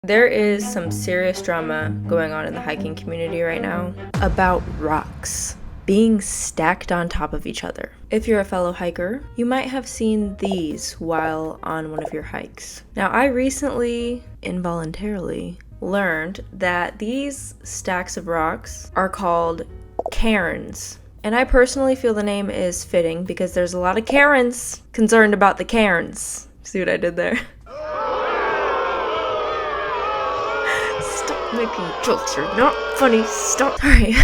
There is some serious drama going on in the hiking community right now about rocks being stacked on top of each other. If you're a fellow hiker, you might have seen these while on one of your hikes. Now, I recently, involuntarily, learned that these stacks of rocks are called cairns. And I personally feel the name is fitting because there's a lot of Karens concerned about the cairns. See what I did there? Stop making jokes, you're not funny, stop. Sorry.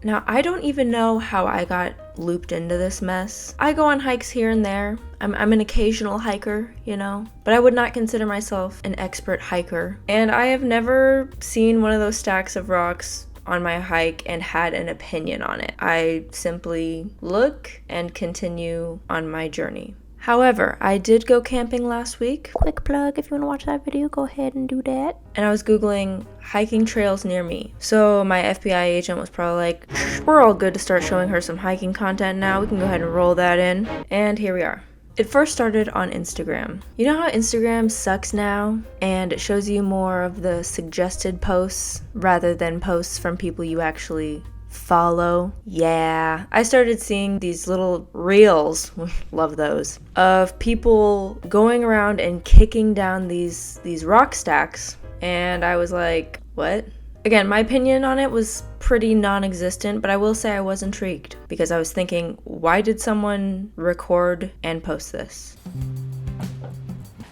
Now, I don't even know how I got looped into this mess. I go on hikes here and there. I'm an occasional hiker, you know, but I would not consider myself an expert hiker. And I have never seen one of those stacks of rocks on my hike and had an opinion on it. I simply look and continue on my journey. However, I did go camping last week. Quick plug, if you want to watch that video, go ahead and do that. And I was Googling hiking trails near me. So my FBI agent was probably like, we're all good to start showing her some hiking content now. We can go ahead and roll that in. And here we are. It first started on Instagram. You know how Instagram sucks now and it shows you more of the suggested posts rather than posts from people you actually follow? Yeah. I started seeing these little reels, love those, of people going around and kicking down these rock stacks. And I was like, what? Again, my opinion on it was pretty non-existent, but I will say I was intrigued because I was thinking, why did someone record and post this?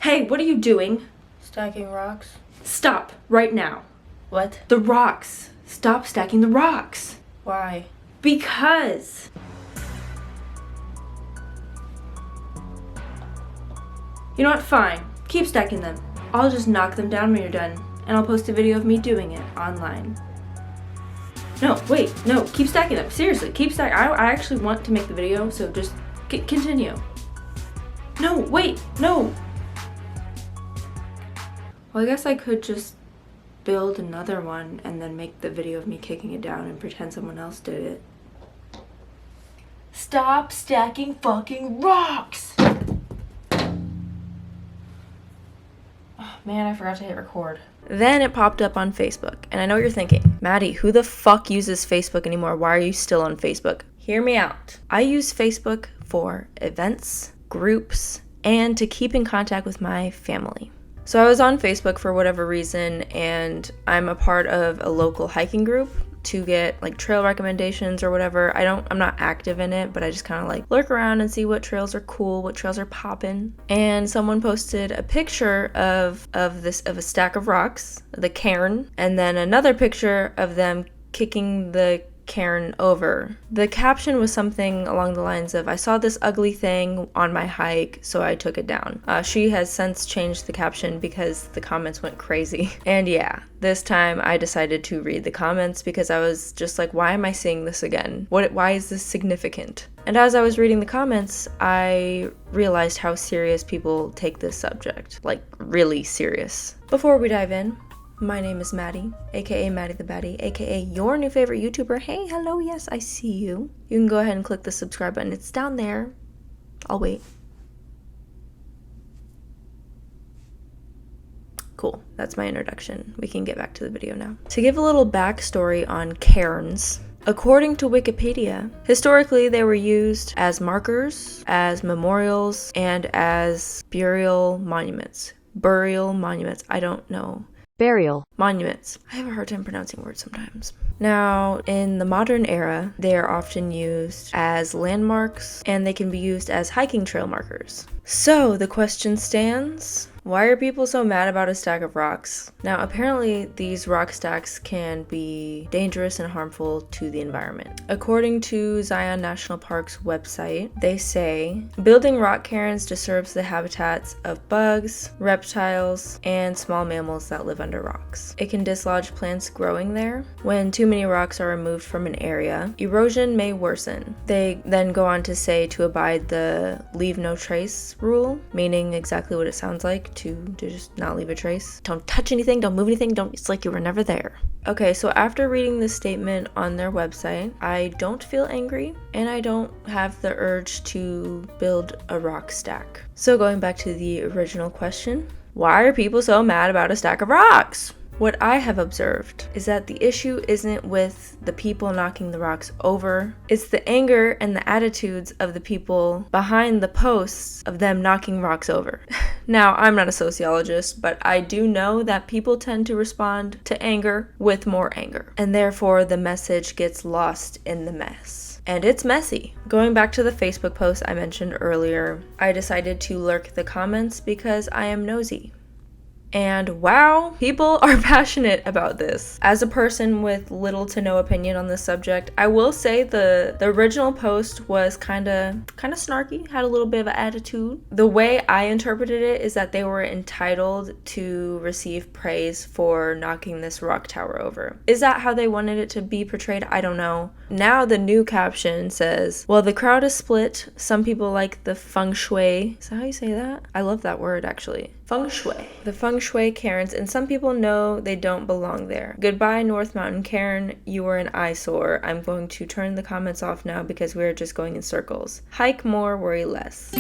Hey, what are you doing? Stacking rocks. Stop, right now. What? The rocks. Stop stacking the rocks. Why? Because. You know what? Fine. Keep stacking them. I'll just knock them down when you're done. And I'll post a video of me doing it online. No, wait, no, keep stacking them. Seriously, keep stacking. I actually want to make the video, so just continue. No, wait, no. Well, I guess I could just build another one and then make the video of me kicking it down and pretend someone else did it. Stop stacking fucking rocks! Oh man, I forgot to hit record. Then it popped up on Facebook, and I know what you're thinking, Maddie, who the fuck uses Facebook anymore? Why are you still on Facebook? Hear me out. I use Facebook for events, groups, and to keep in contact with my family. So I was on Facebook for whatever reason, and I'm a part of a local hiking group to get like trail recommendations or whatever. I'm not active in it, but I just kind of like lurk around and see what trails are cool, what trails are poppin'. And someone posted a picture of a stack of rocks, the cairn, and then another picture of them kicking the cairn over. The caption was something along the lines of, I saw this ugly thing on my hike, so I took it down. She has since changed the caption because the comments went crazy. And yeah, this time I decided to read the comments because I was just like, why am I seeing this again? Why is this significant? And as I was reading the comments, I realized how serious people take this subject. Like, really serious. Before we dive in, my name is Maddie, aka Maddie the Baddie, aka your new favorite YouTuber. Hey, hello, yes, I see you. You can go ahead and click the subscribe button. It's down there. I'll wait. Cool, that's my introduction. We can get back to the video now. To give a little backstory on cairns, according to Wikipedia, historically they were used as markers, as memorials, and as burial monuments. Burial monuments, I don't know. Burial monuments. I have a hard time pronouncing words sometimes. Now, in the modern era, they are often used as landmarks, and they can be used as hiking trail markers. So, the question stands, why are people so mad about a stack of rocks? Now, apparently, these rock stacks can be dangerous and harmful to the environment. According to Zion National Park's website, they say, building rock cairns disturbs the habitats of bugs, reptiles, and small mammals that live under rocks. It can dislodge plants growing there. When too many rocks are removed from an area, erosion may worsen. They then go on to say to abide the leave no trace rule, meaning exactly what it sounds like, to just not leave a trace. Don't touch anything, don't move anything, it's like you were never there. Okay, so after reading this statement on their website, I don't feel angry, and I don't have the urge to build a rock stack. So going back to the original question, Why are people so mad about a stack of rocks? What I have observed is that the issue isn't with the people knocking the rocks over, it's the anger and the attitudes of the people behind the posts of them knocking rocks over. Now, I'm not a sociologist, but I do know that people tend to respond to anger with more anger, and therefore the message gets lost in the mess. And it's messy. Going back to the Facebook post I mentioned earlier, I decided to lurk the comments because I am nosy. And wow, people are passionate about this. As a person with little to no opinion on this subject, I will say the original post was kind of snarky, had a little bit of an attitude. The way I interpreted it is that they were entitled to receive praise for knocking this rock tower over. Is that how they wanted it to be portrayed? I don't know. Now the new caption says, well, the crowd is split. Some people like the feng shui. Is that how you say that? I love that word, actually. Feng shui. The feng shui Karens, and some people know they don't belong there. Goodbye, North Mountain Karen. You are an eyesore. I'm going to turn the comments off now because we're just going in circles. Hike more, worry less.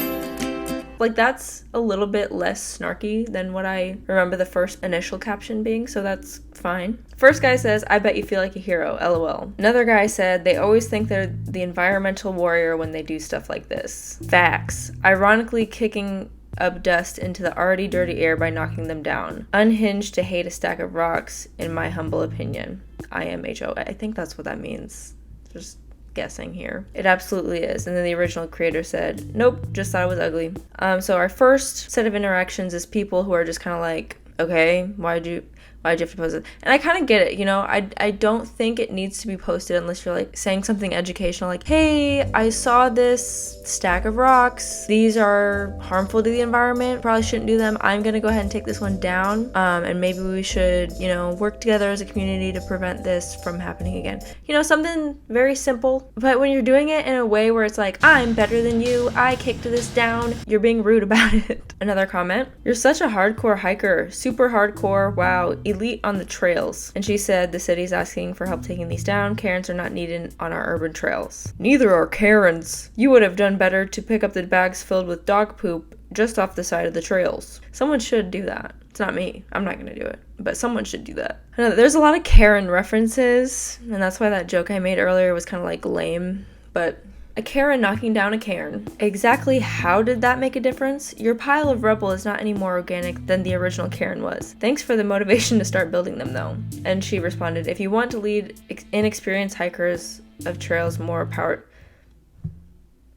Like, that's a little bit less snarky than what I remember the first initial caption being, so that's fine. First guy says, I bet you feel like a hero, lol. Another guy said, they always think they're the environmental warrior when they do stuff like this. Facts. Ironically kicking up dust into the already dirty air by knocking them down. Unhinged to hate a stack of rocks, in my humble opinion. IMHO. I think that's what that means. Just guessing here. It absolutely is. And then the original creator said, nope, just thought it was ugly. So our first set of interactions is people who are just kind of like, okay, why'd you have to post it? And I kind of get it, you know, I don't think it needs to be posted unless you're like saying something educational, like, hey, I saw this stack of rocks. These are harmful to the environment. Probably shouldn't do them. I'm gonna go ahead and take this one down. And maybe we should, you know, work together as a community to prevent this from happening again. You know, something very simple. But when you're doing it in a way where it's like, I'm better than you, I kicked this down, you're being rude about it. Another comment, you're such a hardcore hiker. Super hardcore. Wow. Elite on the trails. And she said the city's asking for help taking these down. Karens are not needed on our urban trails. Neither are Karens. You would have done better to pick up the bags filled with dog poop just off the side of the trails. Someone should do that. It's not me. I'm not gonna do it. But someone should do that. I know there's a lot of Karen references, and that's why that joke I made earlier was kind of like lame. But a Karen knocking down a Karen. Exactly how did that make a difference? Your pile of rubble is not any more organic than the original Karen was. Thanks for the motivation to start building them though. And she responded, if you want to lead inexperienced hikers of trails more power...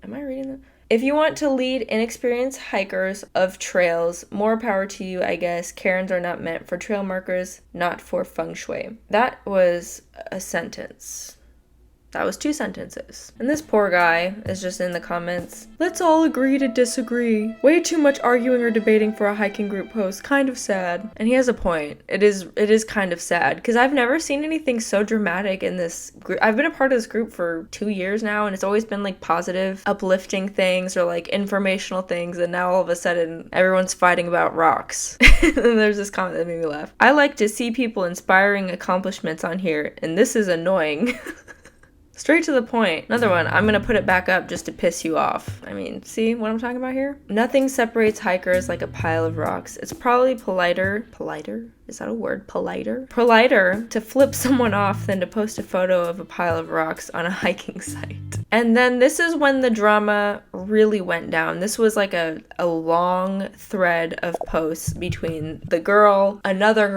Am I reading that? If you want to lead inexperienced hikers of trails, more power to you, I guess. Karens are not meant for trail markers, not for feng shui. That was a sentence. That was 2 sentences. And this poor guy is just in the comments. Let's all agree to disagree. Way too much arguing or debating for a hiking group post. Kind of sad. And he has a point. It is kind of sad because I've never seen anything so dramatic in this group. I've been a part of this group for 2 years now, and it's always been like positive, uplifting things or like informational things. And now all of a sudden everyone's fighting about rocks. And there's this comment that made me laugh. I like to see people inspiring accomplishments on here, and this is annoying. Straight to the point. Another one, I'm gonna put it back up just to piss you off. I mean, see what I'm talking about here? Nothing separates hikers like a pile of rocks. It's probably politer? Is that a word? Politer to flip someone off than to post a photo of a pile of rocks on a hiking site. And then this is when the drama really went down. This was like a long thread of posts between the girl, another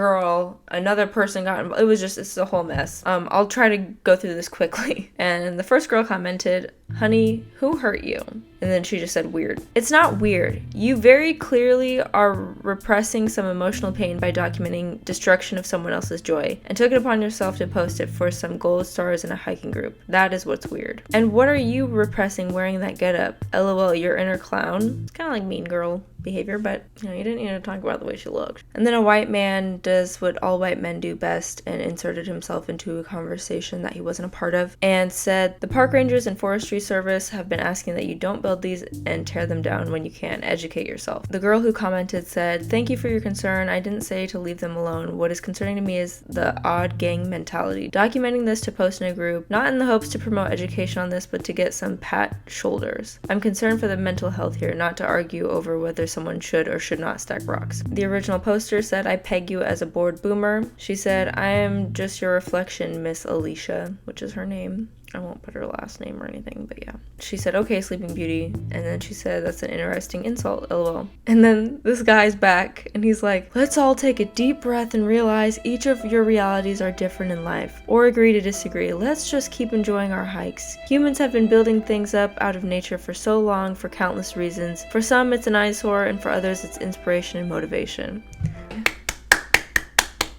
person got involved. It's a whole mess. I'll try to go through this quickly. And the first girl commented, honey, who hurt you? And then she just said weird. It's not weird. You very clearly are repressing some emotional pain by documenting destruction of someone else's joy and took it upon yourself to post it for some gold stars in a hiking group. That is what's weird. And what are you repressing wearing that getup? LOL, your inner clown. It's kind of like mean girl behavior, but you know, you didn't need to talk about the way she looked. And then a white man does what all white men do best and inserted himself into a conversation that he wasn't a part of and said the park rangers and forestry tree service have been asking that you don't build these and tear them down when you can. Educate yourself. The girl who commented said, "Thank you for your concern. I didn't say to leave them alone. What is concerning to me is the odd gang mentality. Documenting this to post in a group, not in the hopes to promote education on this, but to get some pat shoulders. I'm concerned for the mental health here, not to argue over whether someone should or should not stack rocks." The original poster said, "I peg you as a bored boomer." She said, "I am just your reflection, Miss Alicia," which is her name. I won't put her last name or anything, but yeah. She said, "Okay, Sleeping Beauty." And then she said, "That's an interesting insult, lol." And then this guy's back and he's like, "Let's all take a deep breath and realize each of your realities are different in life. Or agree to disagree. Let's just keep enjoying our hikes. Humans have been building things up out of nature for so long for countless reasons. For some, it's an eyesore, and for others, it's inspiration and motivation."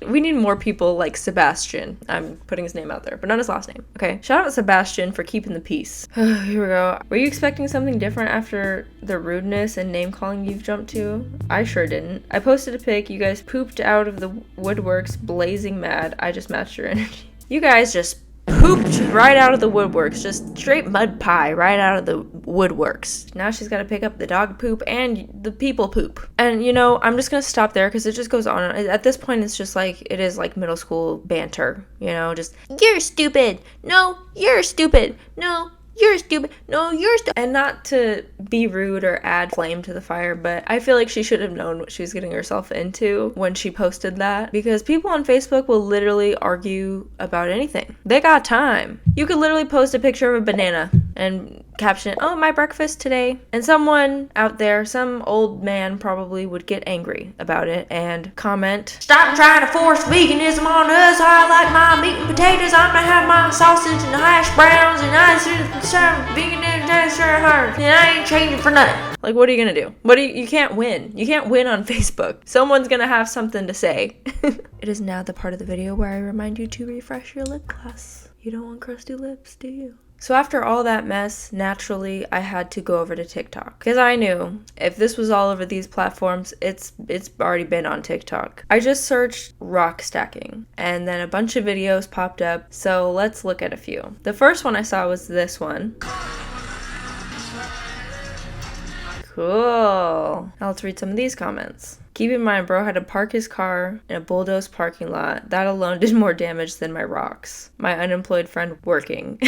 We need more people like Sebastian. I'm putting his name out there, but not his last name. Okay. Shout out Sebastian for keeping the peace. Here we go. Were you expecting something different after the rudeness and name calling you've jumped to? I sure didn't. I posted a pic. You guys pooped out of the woodworks, blazing mad. I just matched your energy. You guys just pooped right out of the woodworks, just straight mud pie right out of the woodworks. Now she's got to pick up the dog poop and the people poop. And you know, I'm just gonna stop there because it just goes on. At this point, it's just like, it is like middle school banter, you know, just, "You're stupid. No, you're stupid. No, you're stupid. No, you're stupid." And not to be rude or add flame to the fire, but I feel like she should have known what she was getting herself into when she posted that, because people on Facebook will literally argue about anything. They got time. You could literally post a picture of a banana and caption, "Oh, my breakfast today." And someone out there, some old man probably, would get angry about it and comment, "Stop trying to force veganism on us. I like my meat and potatoes. I'm gonna have my sausage and hash browns, and I serve vegan and I ain't changing for nothing." Like, what are you gonna do? You can't win. You can't win on Facebook. Someone's gonna have something to say. It is now the part of the video where I remind you to refresh your lip gloss. You don't want crusty lips, do you? So after all that mess, naturally, I had to go over to TikTok. Because I knew if this was all over these platforms, it's already been on TikTok. I just searched rock stacking, and then a bunch of videos popped up, so let's look at a few. The first one I saw was this one. Cool. Now let's read some of these comments. "Keep in mind, bro had to park his car in a bulldozed parking lot. That alone did more damage than my rocks. My unemployed friend working."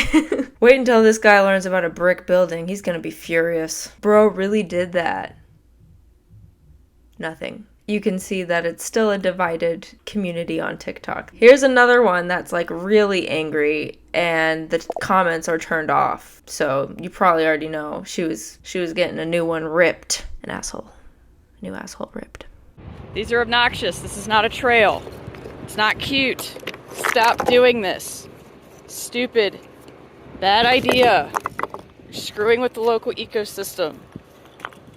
"Wait until this guy learns about a brick building. He's gonna be furious." Bro really did that. Nothing. You can see that it's still a divided community on TikTok. Here's another one that's like really angry and the comments are turned off. So you probably already know she was getting a new one ripped. An asshole. A new asshole ripped. "These are obnoxious. This is not a trail. It's not cute. Stop doing this. Stupid. Bad idea. You're screwing with the local ecosystem.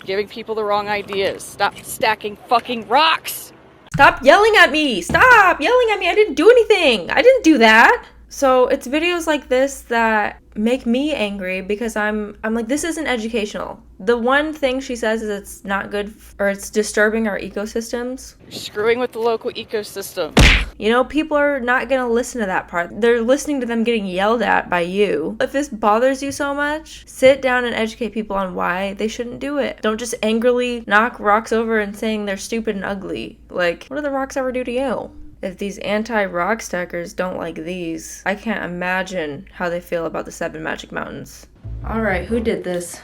Giving people the wrong ideas. Stop stacking fucking rocks." Stop yelling at me! Stop yelling at me! I didn't do anything! I didn't do that! So it's videos like this that make me angry because I'm like, this isn't educational. The one thing she says is it's not good or it's disturbing our ecosystems. You're screwing with the local ecosystem. You know, people are not gonna listen to that part. They're listening to them getting yelled at by you. If this bothers you so much, sit down and educate people on why they shouldn't do it. Don't just angrily knock rocks over and saying they're stupid and ugly. Like, what do the rocks ever do to you? If these anti-rock stackers don't like these, I can't imagine how they feel about the 7 Magic Mountains. Alright, who did this?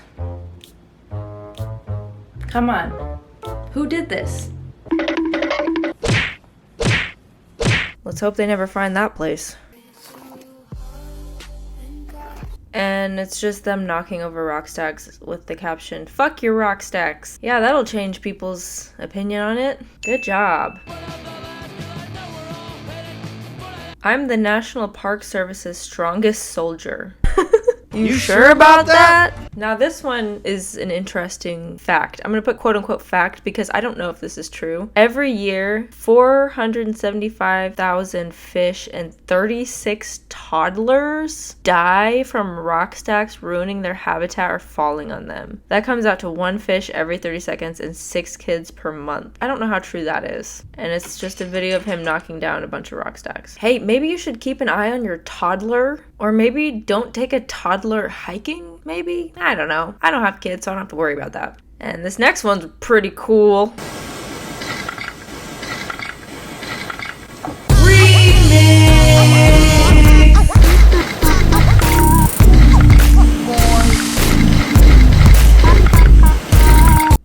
Come on. Who did this? Let's hope they never find that place. And it's just them knocking over rock stacks with the caption, "Fuck your rock stacks." Yeah, that'll change people's opinion on it. Good job. "I'm the National Park Service's strongest soldier." You sure about that? Now this one is an interesting fact. I'm gonna put quote unquote fact because I don't know if this is true. Every year, 475,000 fish and 36 toddlers die from rock stacks ruining their habitat or falling on them. That comes out to 1 fish every 30 seconds and 6 kids per month. I don't know how true that is. And it's just a video of him knocking down a bunch of rock stacks. Hey, maybe you should keep an eye on your toddler, or maybe don't take a toddler hiking. maybe? I don't know. I don't have kids, so I don't have to worry about that. And this next one's pretty cool.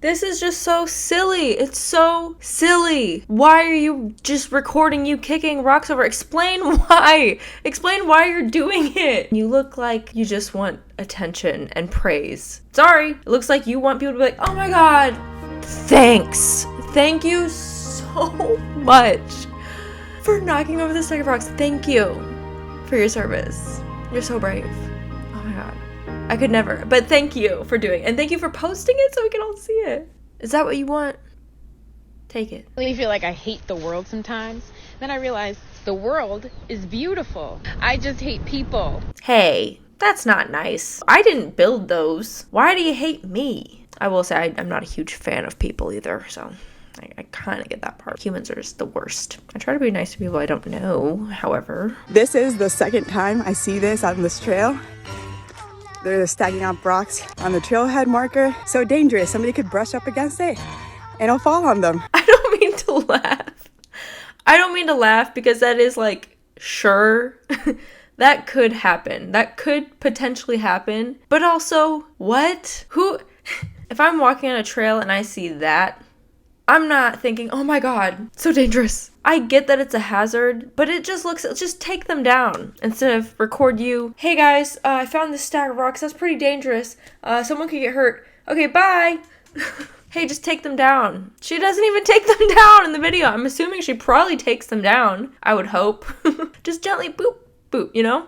This is just so silly. It's so silly. Why are you just recording you kicking rocks over? Explain why. Explain why you're doing it. You look like you just want attention and praise. Sorry. It looks like you want people to be like, oh my God, thanks. Thank you so much for knocking over the stack of rocks. Thank you for your service. You're so brave. Oh my God. I could never, but thank you for doing it. And thank you for posting it so we can all see it. Is that what you want? Take it. I really feel like I hate the world sometimes. Then I realize the world is beautiful. I just hate people. Hey, that's not nice. I didn't build those. Why do you hate me? I will say I'm not a huge fan of people either, so I kind of get that part. Humans are just the worst. I try to be nice to people I don't know, however. This is the second time I see this on this trail. They're stacking up rocks on the trailhead marker. So dangerous. Somebody could brush up against it and it'll fall on them. I don't mean to laugh. I don't mean to laugh because that is like, sure, that could happen. That could potentially happen. But also, what? If I'm walking on a trail and I see that, I'm not thinking, oh my God, so dangerous. I get that it's a hazard, but just take them down instead of record you. Hey guys, I found this stack of rocks. That's pretty dangerous. Someone could get hurt. Okay, bye. Hey, just take them down. She doesn't even take them down in the video. I'm assuming she probably takes them down. I would hope. Just gently boop, boop, you know?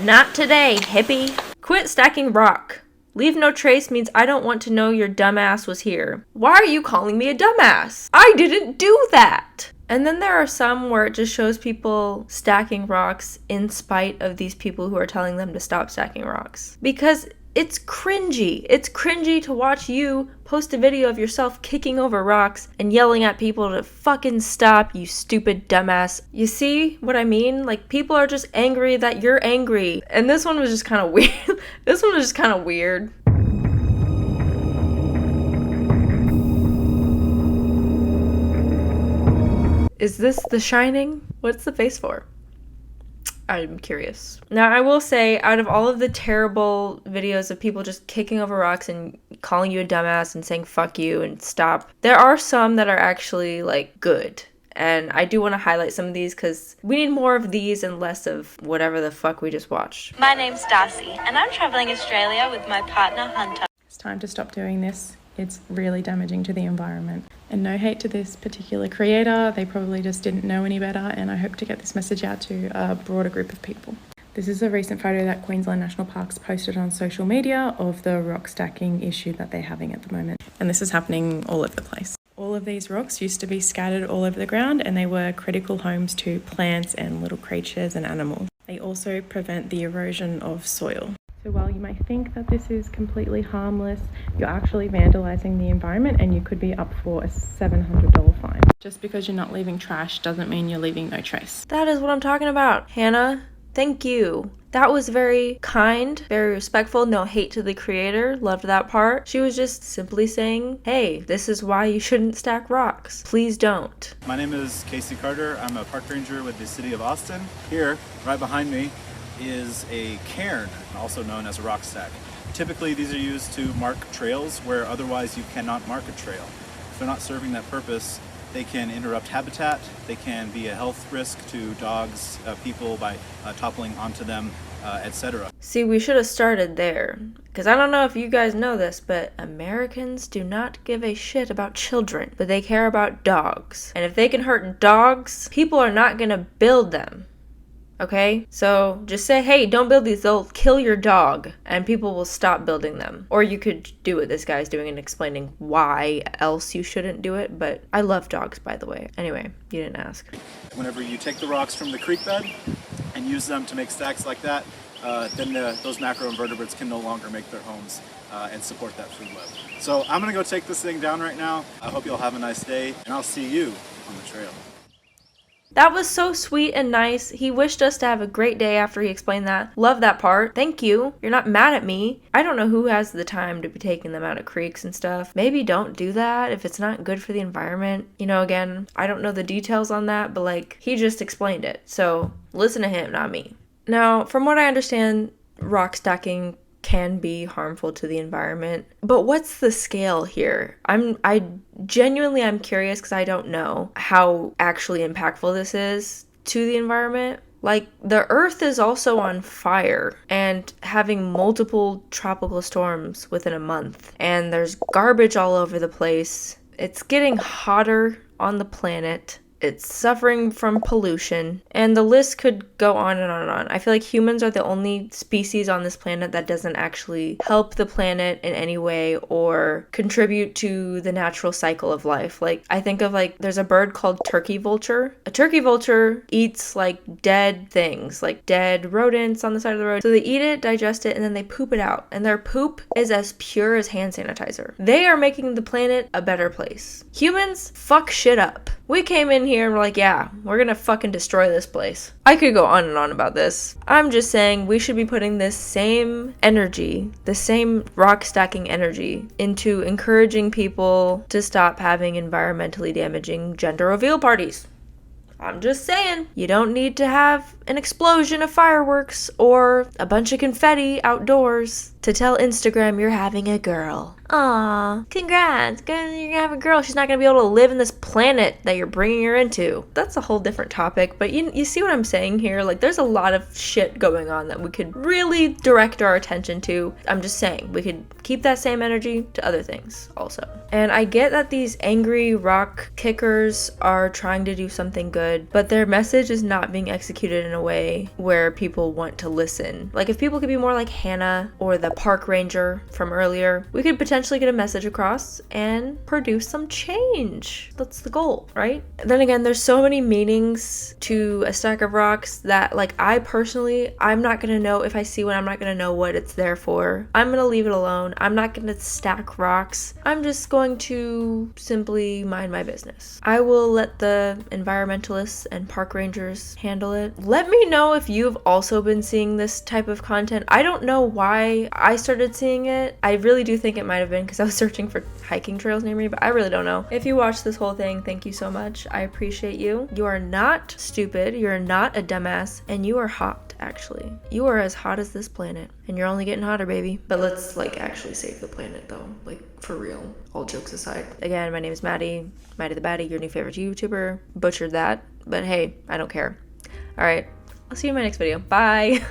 Not today, hippie. Quit stacking rock. Leave no trace means I don't want to know your dumbass was here. Why are you calling me a dumbass? I didn't do that! And then there are some where it just shows people stacking rocks in spite of these people who are telling them to stop stacking rocks. Because it's cringy. It's cringy to watch you post a video of yourself kicking over rocks and yelling at people to fucking stop, you stupid dumbass. You see what I mean? Like, people are just angry that you're angry. And this one was just kind of weird. This one was just kind of weird. Is this The Shining? What's the face for? I'm curious. Now, I will say, out of all of the terrible videos of people just kicking over rocks and calling you a dumbass and saying fuck you and stop, there are some that are actually, like, good. And I do want to highlight some of these because we need more of these and less of whatever the fuck we just watched. My name's Darcy, and I'm traveling Australia with my partner, Hunter. It's time to stop doing this. It's really damaging to the environment. And no hate to this particular creator, they probably just didn't know any better, and I hope to get this message out to a broader group of people. This is a recent photo that Queensland National Parks posted on social media of the rock stacking issue that they're having at the moment. And this is happening all over the place. All of these rocks used to be scattered all over the ground, and they were critical homes to plants and little creatures and animals. They also prevent the erosion of soil. So while you might think that this is completely harmless, you're actually vandalizing the environment and you could be up for a $700 fine. Just because you're not leaving trash doesn't mean you're leaving no trace. That is what I'm talking about, Hannah. Thank you. That was very kind, very respectful, no hate to the creator, loved that part. She was just simply saying, hey, this is why you shouldn't stack rocks. Please don't. My name is Casey Carter. I'm a park ranger with the City of Austin. Here, right behind me, is a cairn, also known as a rock stack. Typically, these are used to mark trails where otherwise you cannot mark a trail. If they're not serving that purpose, they can interrupt habitat, they can be a health risk to dogs, people by toppling onto them, etc. See, we should have started there. Because I don't know if you guys know this, but Americans do not give a shit about children, but they care about dogs. And if they can hurt dogs, people are not gonna build them. Okay? So just say, hey, don't build these, they'll kill your dog, and people will stop building them. Or you could do what this guy's doing and explaining why else you shouldn't do it, but I love dogs, by the way. Anyway, you didn't ask. Whenever you take the rocks from the creek bed and use them to make stacks like that, then those macroinvertebrates can no longer make their homes and support that food web. So I'm gonna go take this thing down right now. I hope you'll have a nice day, and I'll see you on the trail. That was so sweet and nice. He wished us to have a great day after he explained that. Love that part. Thank you. You're not mad at me. I don't know who has the time to be taking them out of creeks and stuff. Maybe don't do that if it's not good for the environment. You know, again, I don't know the details on that, but like, he just explained it. So listen to him, not me. Now, from what I understand, rock stacking can be harmful to the environment. But what's the scale here? I'm curious because I don't know how actually impactful this is to the environment. Like, the earth is also on fire and having multiple tropical storms within a month. And there's garbage all over the place. It's getting hotter on the planet. It's suffering from pollution, and the list could go on and on and on. I feel like humans are the only species on this planet that doesn't actually help the planet in any way or contribute to the natural cycle of life. Like, I think of like, there's a bird called turkey vulture. A turkey vulture eats like dead things, like dead rodents on the side of the road. So they eat it, digest it, and then they poop it out. And their poop is as pure as hand sanitizer. They are making the planet a better place. Humans fuck shit up. We came in here and we're like, yeah, we're gonna fucking destroy this place. I could go on and on about this. I'm just saying we should be putting this same energy, the same rock stacking energy, into encouraging people to stop having environmentally damaging gender reveal parties. I'm just saying, you don't need to have an explosion of fireworks or a bunch of confetti outdoors to tell Instagram you're having a girl. Aw, congrats, you're gonna have a girl. She's not gonna be able to live in this planet that you're bringing her into. That's a whole different topic, but you see what I'm saying here? Like, there's a lot of shit going on that we could really direct our attention to. I'm just saying, we could keep that same energy to other things also. And I get that these angry rock kickers are trying to do something good, but their message is not being executed in a way where people want to listen. Like, if people could be more like Hannah or the park ranger from earlier, we could potentially get a message across and produce some change. That's the goal, right? Then again, there's so many meanings to a stack of rocks that, like, I'm not gonna know if I see one. I'm not gonna know what it's there for. I'm gonna leave it alone. I'm not gonna stack rocks. I'm just going to simply mind my business. I will let the environmentalists and park rangers handle it. Let me know if you've also been seeing this type of content. I don't know why I started seeing it. I really do think it might have been because I was searching for hiking trails near me, but I really don't know. If you watched this whole thing, thank you so much. I appreciate you. You are not stupid. You're not a dumbass, and you are hot, actually. You are as hot as this planet, and you're only getting hotter, baby. But let's, like, actually save the planet, though. Like, for real. All jokes aside. Again, my name is Maddie. Maddie the Baddie, your new favorite YouTuber. Butchered that, but hey, I don't care. All right, I'll see you in my next video. Bye.